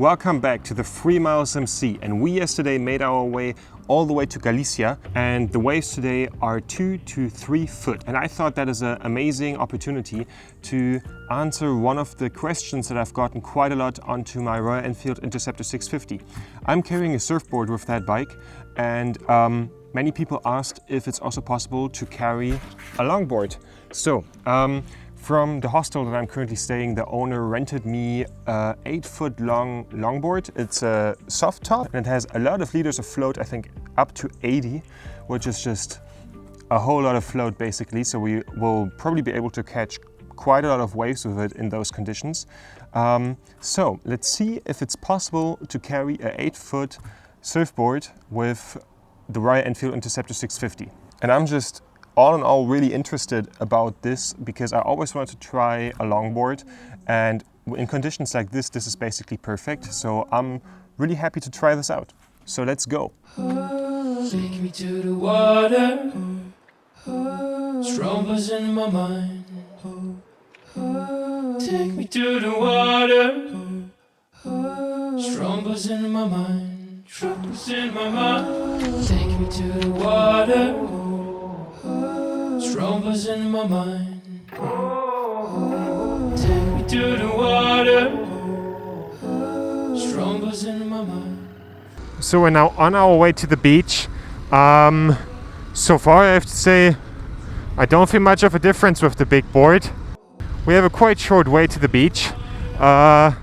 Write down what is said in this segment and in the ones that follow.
welcome back to the 3 Miles MC. And we yesterday made our way all the way to Galicia, and the waves today are 2 to 3 foot. And I thought that is an amazing opportunity to answer one of the questions that I've gotten quite a lot onto my Royal Enfield Interceptor 650. I'm carrying a surfboard with that bike, and many people asked if it's also possible to carry a longboard. So, from the hostel that I'm currently staying, the owner rented me a 8-foot long longboard. It's a soft top and it has a lot of liters of float, I think up to 80, which is just a whole lot of float basically. So we will probably be able to catch quite a lot of waves with it in those conditions. So let's see if it's possible to carry a 8-foot surfboard with the Royal Enfield Interceptor 650. And I'm just all in all really interested about this because I always wanted to try a longboard, and in conditions like this is basically perfect. So I'm really happy to try this out. So let's go. Take me to the water, strong buzz in my mind. Take me to the water, strong buzz in my mind. Strong buzz in my mind. Take me to the water, strong buzz in my mind. Take me to the water, strong buzz in my mind. So we're now on our way to the beach. So far I have to say I don't feel much of a difference with the big board. We have a quite short way to the beach. I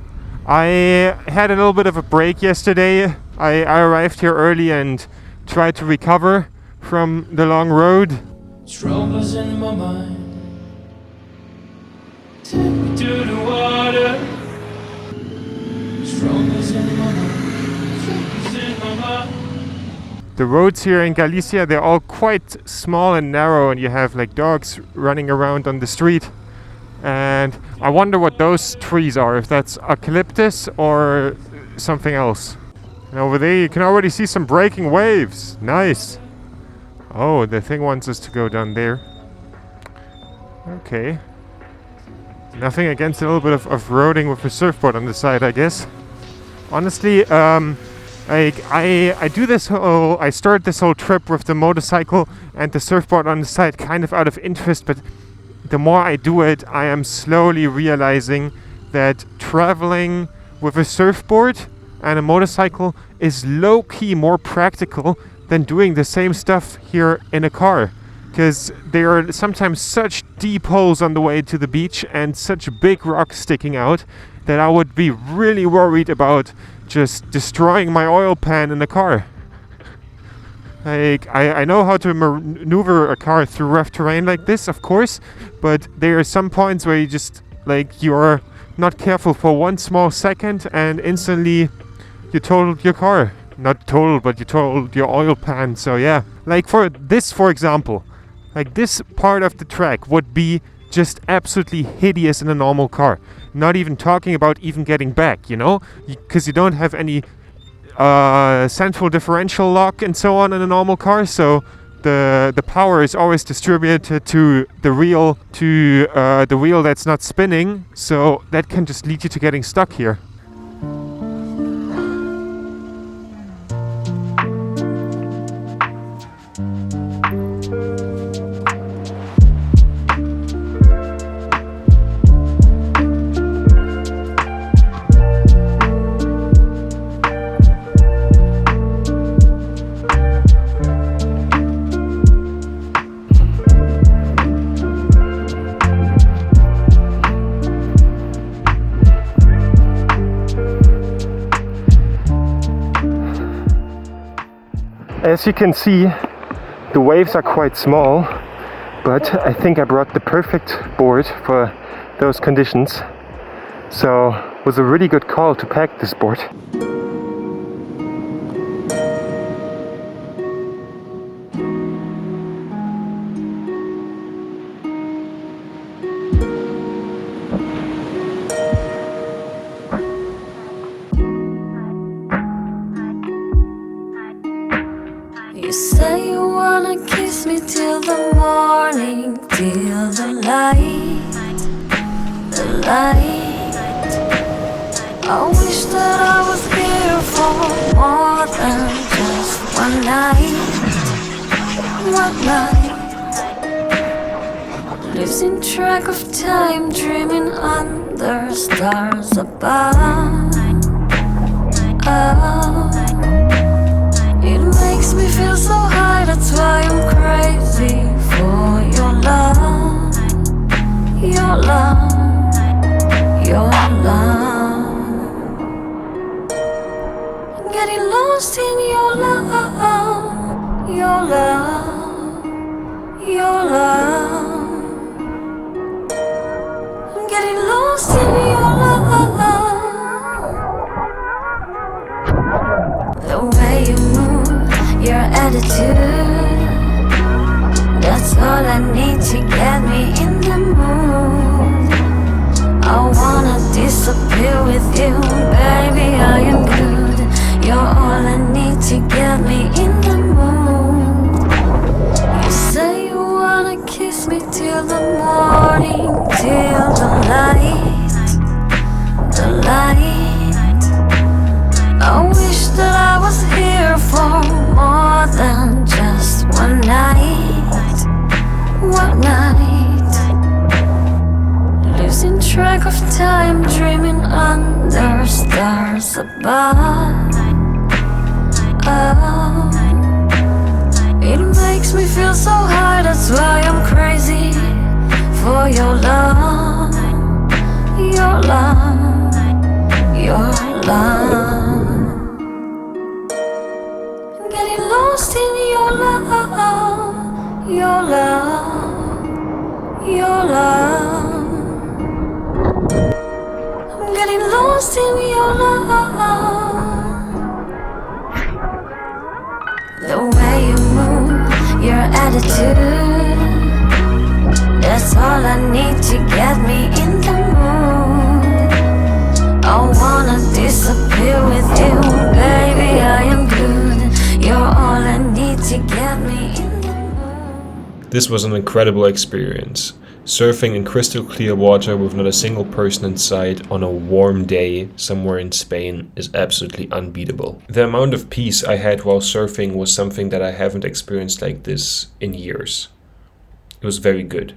had a little bit of a break yesterday. I arrived here early and tried to recover from the long road. Strong buzz in my mind. Take me to the water. Strong buzz in my mind. Strong buzz in my mind. The roads here in Galicia, they're all quite small and narrow, and you have like dogs running around on the street. And I wonder what those trees are, if that's eucalyptus or something else. And over there you can already see some breaking waves. Nice. Oh, the thing wants us to go down there. Okay. Nothing against a little bit of roading with a surfboard on the side, I guess. Honestly, I do this whole, I start this whole trip with the motorcycle and the surfboard on the side kind of out of interest, but the more I do it, I am slowly realizing that traveling with a surfboard and a motorcycle is low-key more practical than doing the same stuff here in a car, because there are sometimes such deep holes on the way to the beach and such big rocks sticking out that I would be really worried about just destroying my oil pan in the car. Like, I know how to maneuver a car through rough terrain like this, of course, but there are some points where you just, like, you're not careful for one small second and instantly you totaled your car. Not totaled, but you totaled your oil pan. So yeah, like for this, for example, like this part of the track would be just absolutely hideous in a normal car. Not even talking about even getting back, you know, because you don't have any central differential lock and so on in a normal car. So the power is always distributed to the wheel that's not spinning. So that can just lead you to getting stuck here. As you can see, the waves are quite small, but I think I brought the perfect board for those conditions. So it was a really good call to pack this board. You say you wanna kiss me till the morning, till the light, I wish that I was here for more than just one night. One night. Losing track of time, dreaming under stars above. Oh, it makes me feel so high, that's why I'm crazy for your love. Your love, your love. I'm getting lost in your love, your love, your love. I'm getting lost in your love. The way you move, your attitude, that's all I need to get me in the mood. I wanna disappear with you, baby, I am good. You're all I need to get me in the mood. You say you wanna kiss me till the morning, till the light, the light. I wish that I was here for more than just one night, one night. Losing track of time, dreaming under stars above. Oh, it makes me feel so high, that's why I'm crazy for your love, your love, your love. I'm getting lost in your love, your love, your love. I'm getting lost in your love. The way you move, your attitude, that's all I need to get me in the mood. I wanna disappear with you, baby, I am good. You're all I need to get me in the mood. This was an incredible experience. Surfing in crystal clear water with not a single person in sight on a warm day somewhere in Spain is absolutely unbeatable. The amount of peace I had while surfing was something that I haven't experienced like this in years. It was very good.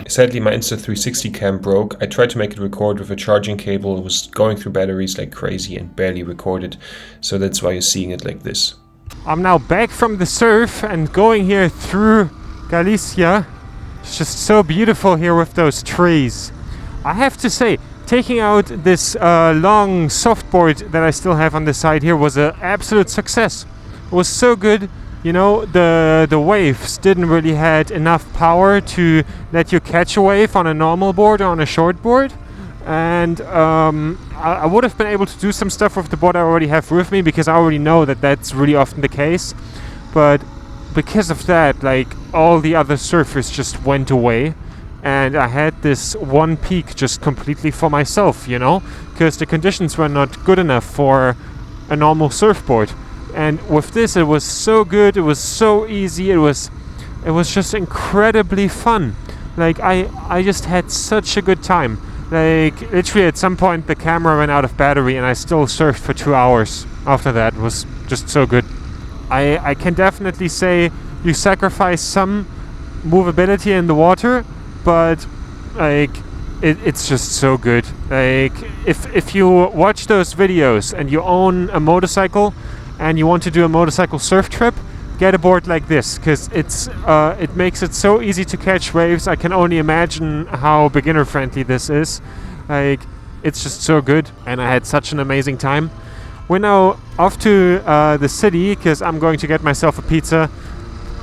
Sadly, my Insta360 cam broke. I tried to make it record with a charging cable. It was going through batteries like crazy and barely recorded. So that's why you're seeing it like this. I'm now back from the surf and going here through Galicia. It's just so beautiful here with those trees. I have to say, taking out this long softboard that I still have on the side here was an absolute success. It was so good. You know, the waves didn't really had enough power to let you catch a wave on a normal board or on a short board. And I would have been able to do some stuff with the board I already have with me, because I already know that that's really often the case. But because of that, like, all the other surfers just went away. And I had this one peak just completely for myself, you know, because the conditions were not good enough for a normal surfboard. And with this, it was so good, it was so easy, it was just incredibly fun. Like, I just had such a good time. Like, literally at some point the camera ran out of battery and I still surfed for 2 hours after that. It was just so good. I can definitely say you sacrifice some movability in the water, but like, it's just so good. Like, if you watch those videos and you own a motorcycle and you want to do a motorcycle surf trip, get a board like this, because it makes it so easy to catch waves. I can only imagine how beginner friendly this is. Like, it's just so good, and I had such an amazing time. We're now off to the city because I'm going to get myself a pizza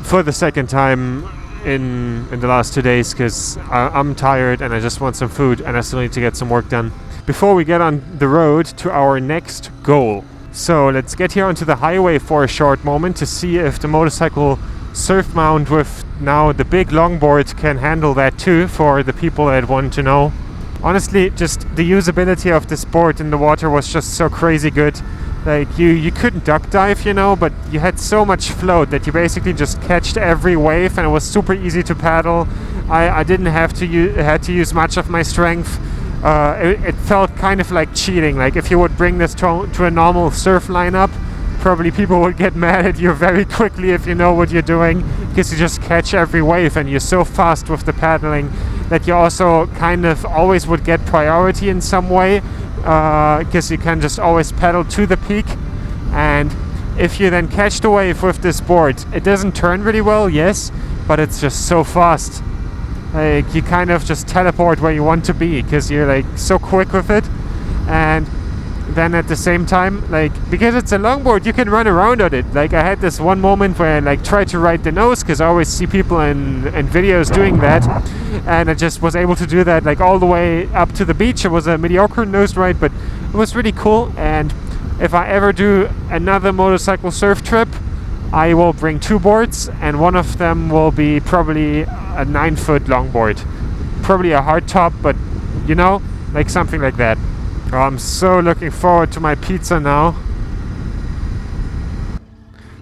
for the second time in the last 2 days because I'm tired and I just want some food and I still need to get some work done before we get on the road to our next goal. So let's get here onto the highway for a short moment to see if the motorcycle surf mount with now the big longboard can handle that too, for the people that want to know. Honestly, just the usability of this board in the water was just so crazy good. Like you couldn't duck dive, you know, but you had so much float that you basically just catched every wave, and it was super easy to paddle. I didn't have to use much of my strength. It felt kind of like cheating. Like if you would bring this to a normal surf lineup, probably people would get mad at you very quickly if you know what you're doing, because you just catch every wave and you're so fast with the paddling that you also kind of always would get priority in some way, because you can just always paddle to the peak. And if you then catch the wave with this board, it doesn't turn really well, yes, but it's just so fast. Like you kind of just teleport where you want to be because you're like so quick with it. And then at the same time, like because it's a longboard, you can run around on it. Like I had this one moment where I like tried to ride the nose, because I always see people in videos doing that, and I just was able to do that like all the way up to the beach. It was a mediocre nose ride, but it was really cool. And if I ever do another motorcycle surf trip, I will bring 2 boards, and one of them will be probably a 9-foot longboard, probably a hard top, but you know, like something like that. Oh, I'm so looking forward to my pizza now.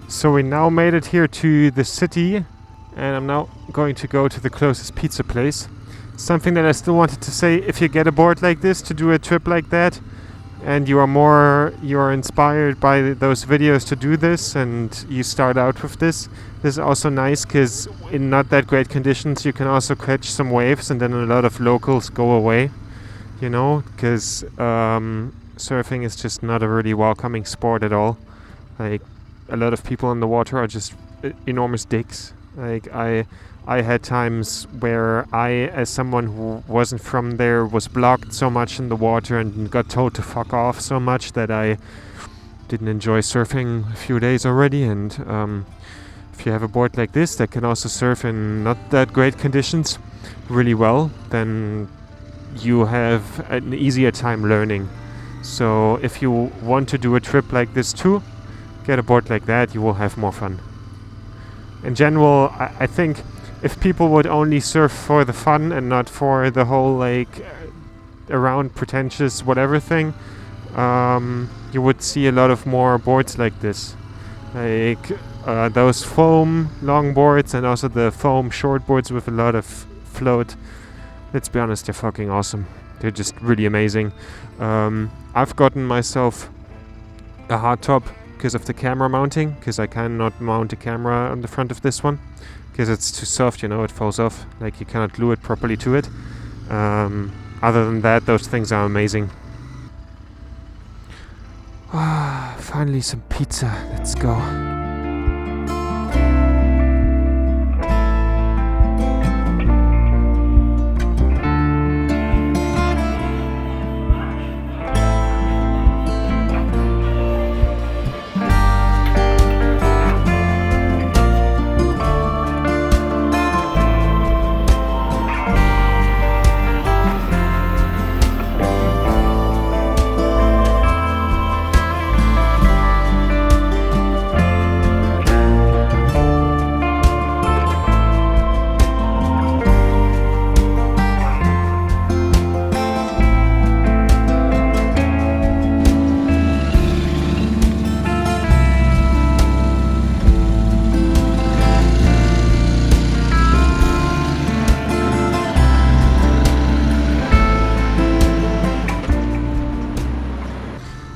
So we now made it here to the city, and I'm now going to go to the closest pizza place. Something that I still wanted to say, if you get a board like this to do a trip like that, and you are inspired by those videos to do this, and you start out with this is also nice, because in not that great conditions you can also catch some waves, and then a lot of locals go away, you know, because surfing is just not a really welcoming sport at all. Like a lot of people in the water are just enormous dicks. Like I had times where I, as someone who wasn't from there, was blocked so much in the water and got told to fuck off so much that I didn't enjoy surfing a few days already. And if you have a board like this that can also surf in not that great conditions really well, then you have an easier time learning. So if you want to do a trip like this too, get a board like that, you will have more fun. In general, I think if people would only surf for the fun and not for the whole like around pretentious whatever thing, you would see a lot of more boards like this. Like those foam longboards and also the foam shortboards with a lot of float. Let's be honest, they're fucking awesome. They're just really amazing. I've gotten myself a hard top because of the camera mounting, because I cannot mount a camera on the front of this one because it's too soft, you know, it falls off. Like you cannot glue it properly to it. Other than that, those things are amazing. Finally some pizza. Let's go.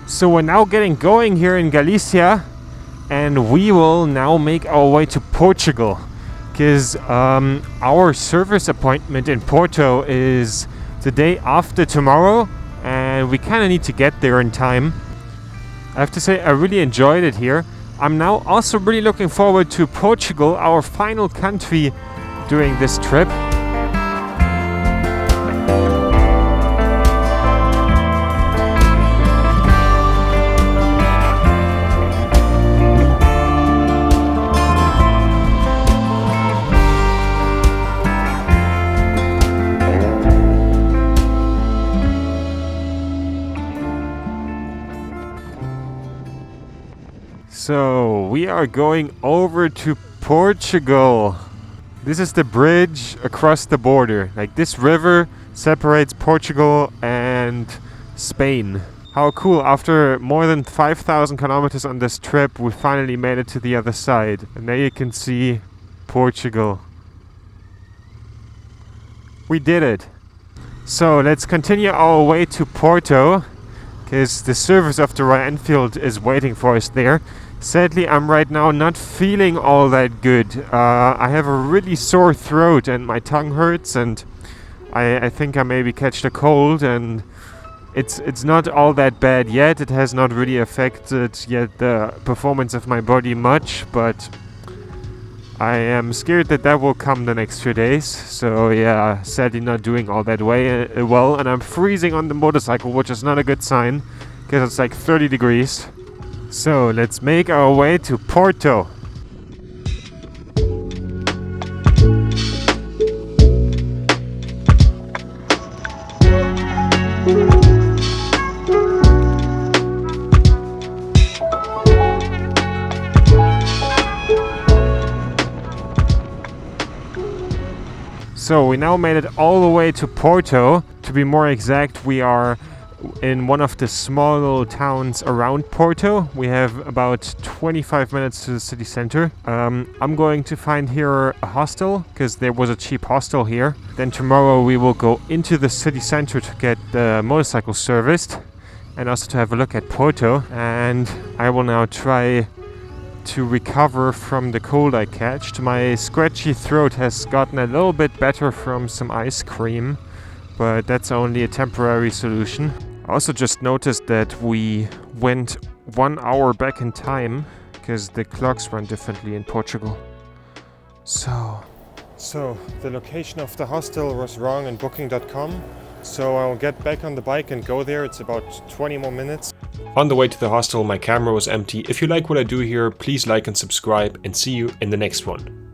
So we're now getting going here in Galicia, and we will now make our way to Portugal, because our service appointment in Porto is the day after tomorrow, and we kind of need to get there in time. I have to say, I really enjoyed it here. I'm now also really looking forward to Portugal, our final country during this trip. So we are going over to Portugal. This is the bridge across the border. Like, this river separates Portugal and Spain. How cool. After more than 5,000 kilometers on this trip, we finally made it to the other side. And there you can see Portugal. We did it. So let's continue our way to Porto, because the service of the Royal Enfield is waiting for us there. Sadly, I'm right now not feeling all that good. I have a really sore throat and my tongue hurts, and I think I maybe catched a cold, and it's not all that bad yet. It has not really affected yet the performance of my body much, but I am scared that will come the next few days. So yeah, sadly not doing all that well, and I'm freezing on the motorcycle, which is not a good sign, because it's like 30 degrees. So let's make our way to Porto. So we now made it all the way to Porto. To be more exact, we are in one of the small little towns around Porto. We have about 25 minutes to the city center. I'm going to find here a hostel, because there was a cheap hostel here. Then tomorrow we will go into the city center to get the motorcycle serviced and also to have a look at Porto. And I will now try to recover from the cold I catched. My scratchy throat has gotten a little bit better from some ice cream, but that's only a temporary solution. I also just noticed that we went 1 hour back in time, because the clocks run differently in Portugal. So the location of the hostel was wrong in booking.com. So I'll get back on the bike and go there. It's about 20 more minutes. On the way to the hostel, my camera was empty. If you like what I do here, please like and subscribe, and see you in the next one.